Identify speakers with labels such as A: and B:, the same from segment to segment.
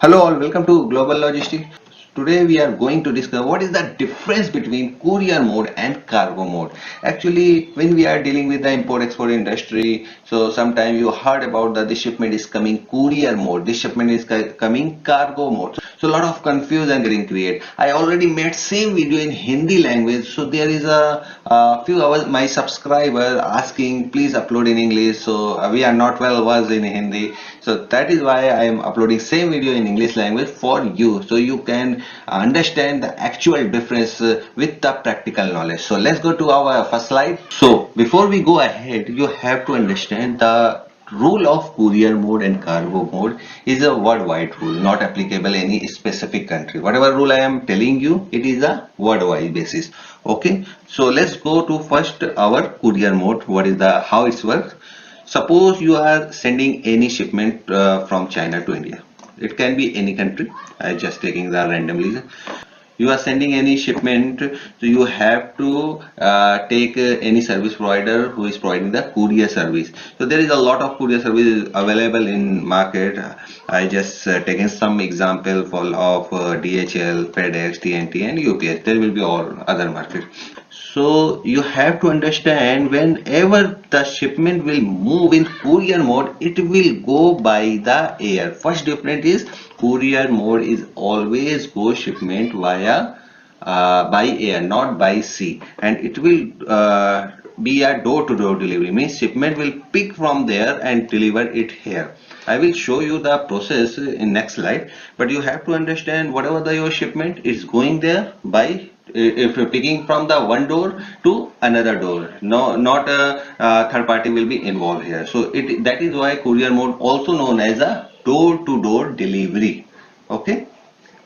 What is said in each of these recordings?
A: Hello all, welcome to Global Logistics. Today we are going to discuss what is the difference between courier mode and cargo mode. Actually, when we are dealing with the import-export industry, so sometimes you heard about that the shipment is coming courier mode, this shipment is coming cargo mode. So a lot of confusion getting created. I already made same video in Hindi language, so there is a few hours my subscriber asking please upload in English. So we are not well versed in Hindi, so that is why I am uploading same video in English language for you, so you can understand the actual difference with the practical knowledge. So let's go to our first slide. So before we go ahead, you have to understand the rule of courier mode and cargo mode is a worldwide rule, not applicable any specific country. Whatever rule I am telling you, it is a worldwide basis. Okay, so let's go to first our courier mode. What is the how it works? Suppose you are sending any shipment from China to India. It can be any country. I just taking the randomly. You are sending any shipment, so you have to take any service provider who is providing the courier service. So there is a lot of courier services available in market. I just taken some example for of DHL, FedEx, TNT, and UPS. There will be all other market. So you have to understand whenever the shipment will move in courier mode, it will go by the air. First difference is courier mode is always go shipment via by air, not by sea, and it will be a door-to-door delivery. Means shipment will pick from there and deliver it here. I will show you the process in next slide, but you have to understand whatever your shipment is going there by if you're picking from the one door to another door. No, not a third party will be involved here. So that is why courier mode also known as a door-to-door delivery. Okay,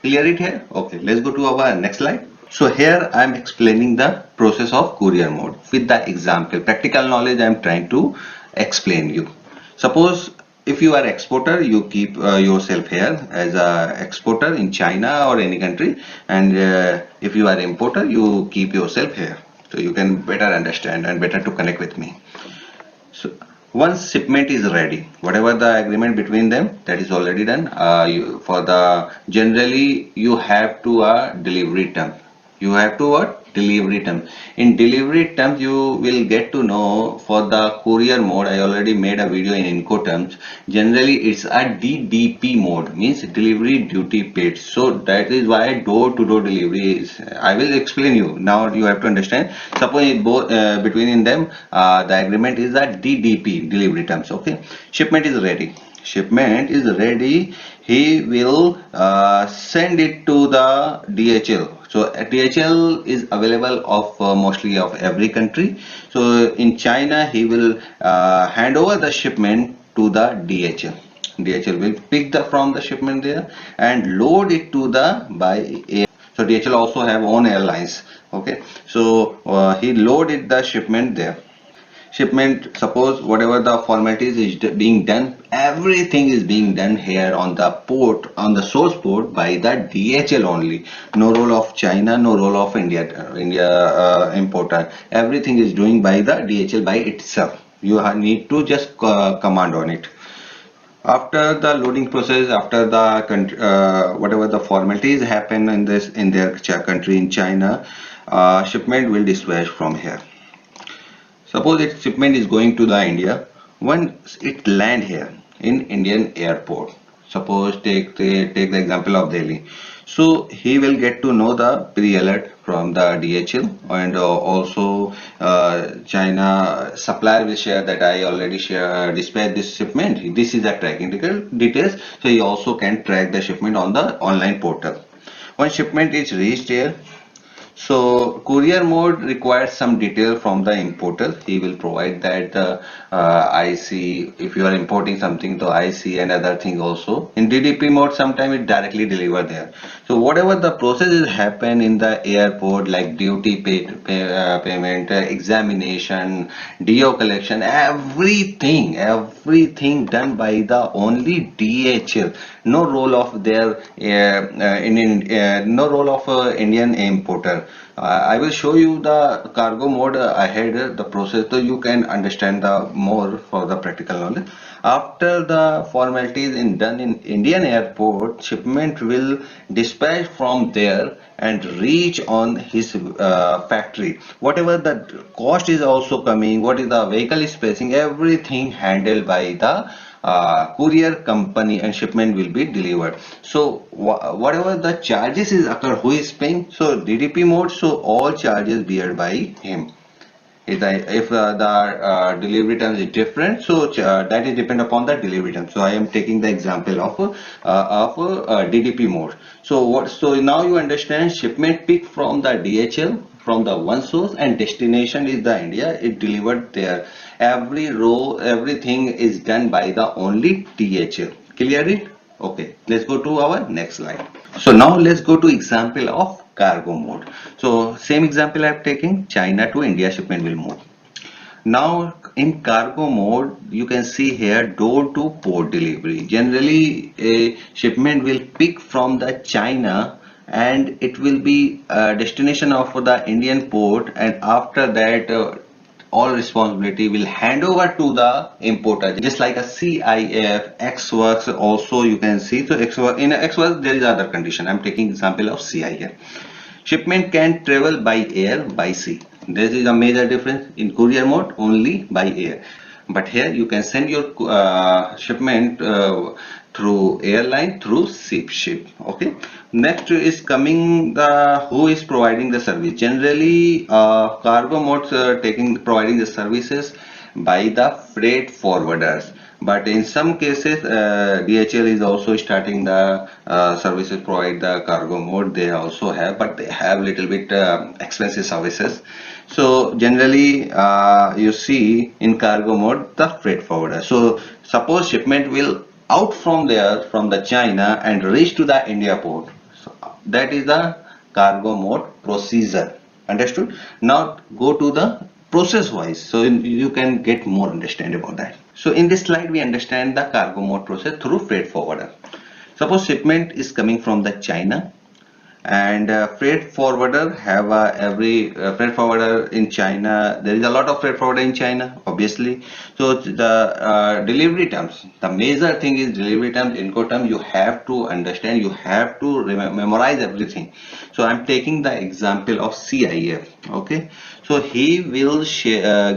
A: clear it here? Okay, let's go to our next slide. So here I am explaining the process of courier mode with the example. Practical knowledge I am trying to explain you. Suppose if you are exporter, you keep yourself here as a exporter in China or any country, and if you are importer, you keep yourself here, so you can better understand and better to connect with me. So once shipment is ready, whatever the agreement between them, that is already done. For the generally you have to a delivery term. You have to what? Delivery term. In delivery terms, you will get to know for the courier mode. I already made a video in Inco terms. Generally, it's a DDP mode, means delivery duty paid. So that is why door-to-door delivery is. I will explain you. Now you have to understand. Suppose both between in them, the agreement is a DDP delivery terms. Okay, shipment is ready. Shipment is ready. He will send it to the DHL. So DHL is available of mostly of every country. So in China, he will hand over the shipment to the DHL. DHL will pick the from the shipment there and load it to the by air. So DHL also have own airlines. Okay, so he loaded the shipment there. Shipment, suppose whatever the formalities is being done, everything is being done here on the port, on the source port by the DHL only. No role of China, no role of India importer. Everything is doing by the DHL by itself. You need to just command on it. After the loading process, after the whatever the formalities happen in this in their country in China, shipment will dispatch from here. Suppose its shipment is going to the India. Once it land here in Indian airport, suppose take the example of Delhi. So he will get to know the pre-alert from the DHL, and also China supplier will share that I already dispatched this shipment. This is the tracking details. So he also can track the shipment on the online portal. Once shipment is reached here, so courier mode requires some detail from the importer. He will provide that IC. If you are importing something to IC and other thing also. In DDP mode, sometimes it directly deliver there. So whatever the processes happen in the airport, like duty payment, examination, DO collection, everything done by the only DHL. no role of their no role of Indian importer. I will show you the cargo mode ahead, the process, so you can understand the more for the practical knowledge. After the formalities done in Indian airport, shipment will dispatch from there and reach on his factory. Whatever the cost is also coming, what is the vehicle is facing, everything handled by the courier company, and shipment will be delivered. So whatever the charges is occur, who is paying? So DDP mode, so all charges bear by him. If the delivery time is different, so that is depend upon the delivery time. So I am taking the example of DDP mode. So what? So now you understand, shipment pick from the DHL from the one source, and destination is the India. It delivered there. Every row, everything is done by the only DHL. Clear it? Okay. Let's go to our next slide. So now let's go to example of cargo mode. So same example I'm taking, China to India shipment will move. Now in cargo mode, you can see here door to port delivery. Generally a shipment will pick from the China, and it will be a destination of the Indian port, and after that all responsibility will hand over to the importer, just like a CIF, X works also you can see. So in X works there is other condition. I'm taking example of CIF. Shipment can travel by air, by sea. This is a major difference. In courier mode, only by air. But here you can send your shipment through airline, through ship. Okay. Next is coming the who is providing the service. Generally, cargo modes providing the services by the freight forwarders. But in some cases, DHL is also starting the services provide the cargo mode. They also have, but they have little bit expensive services. So generally, you see in cargo mode the freight forwarder. So suppose shipment will out from there from the China and reach to the India port. So that is the cargo mode procedure. Understood? Now go to the process wise, so you can get more understand about that. So in this slide we understand the cargo mode process through freight forwarder. Suppose shipment is coming from the China, and freight forwarder have every freight forwarder in China. There is a lot of freight forwarder in China, obviously. So the delivery terms, the major thing is delivery terms, Incoterm. You have to understand, you have to memorize everything. So I'm taking the example of CIF. Okay, so he will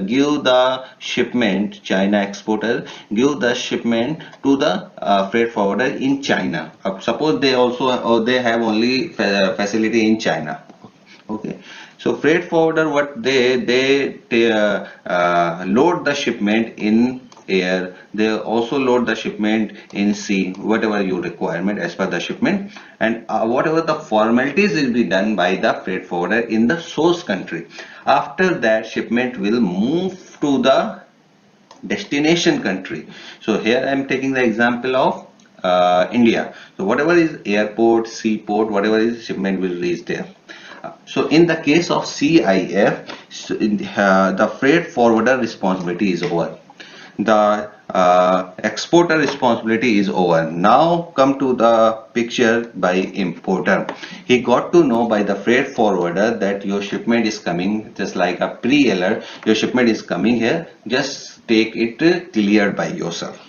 A: give the shipment, China exporter give the shipment to the freight forwarder in China. Suppose they also they have only facility in China. Okay, so freight forwarder what they load the shipment in air. They also load the shipment in sea, whatever your requirement as per the shipment, and whatever the formalities will be done by the freight forwarder in the source country. After that, shipment will move to the destination country. So here I am taking the example of India. So whatever is airport, seaport, whatever is, shipment will reach there. So in the case of CIF, the freight forwarder responsibility is over. The exporter responsibility is over. Now come to the picture by importer. He got to know by the freight forwarder that your shipment is coming, just like a pre-alert, your shipment is coming here, just take it cleared by yourself.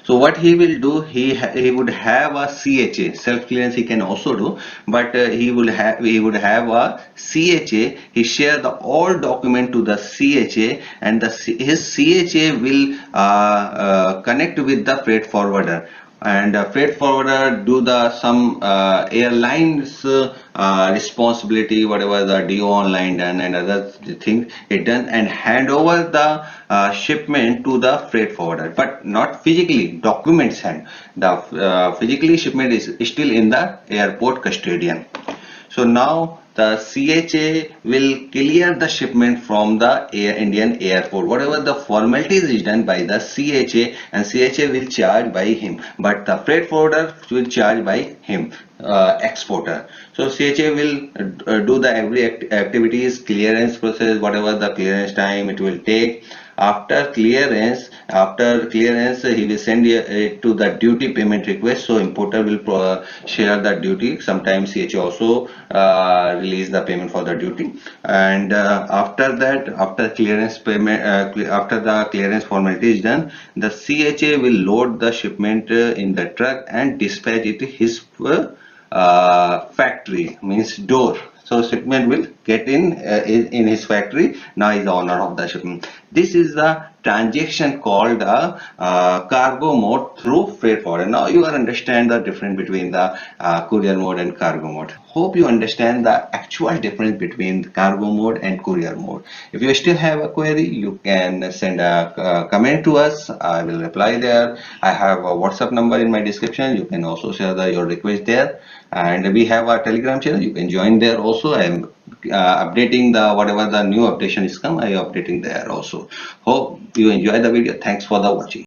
A: So what he will do, he would have a CHA, self clearance he can also do, but he would have a CHA. He share the all document to the CHA, and his CHA will connect with the freight forwarder, and freight forwarder do the some airlines responsibility, whatever the DO online done and other things it done, and hand over the shipment to the freight forwarder, but not physically, documents hand. The physically shipment is still in the airport custodian. So now the CHA will clear the shipment from the Indian airport. Whatever the formalities is done by the CHA, and CHA will charge by him, but the freight forwarder will charge by him, exporter. So CHA will do the every activities, clearance process, whatever the clearance time it will take. After clearance, he will send it to the duty payment request. So importer will share the duty. Sometimes CHA also release the payment for the duty. And after that, after clearance payment, after the clearance formality is done, the CHA will load the shipment in the truck and dispatch it to his factory, means door. So shipment will get in his factory. Now he's the owner of the shipment. This is the transaction called cargo mode through freight forwarder. Now you understand the difference between the courier mode and cargo mode. Hope you understand the actual difference between cargo mode and courier mode. If you still have a query, you can send a comment to us. I will reply there. I have a WhatsApp number in my description. You can also share your request there. And we have a Telegram channel. You can join there also. I am updating the whatever the new updation is come. I am updating there also. Hope you enjoy the video. Thanks for the watching.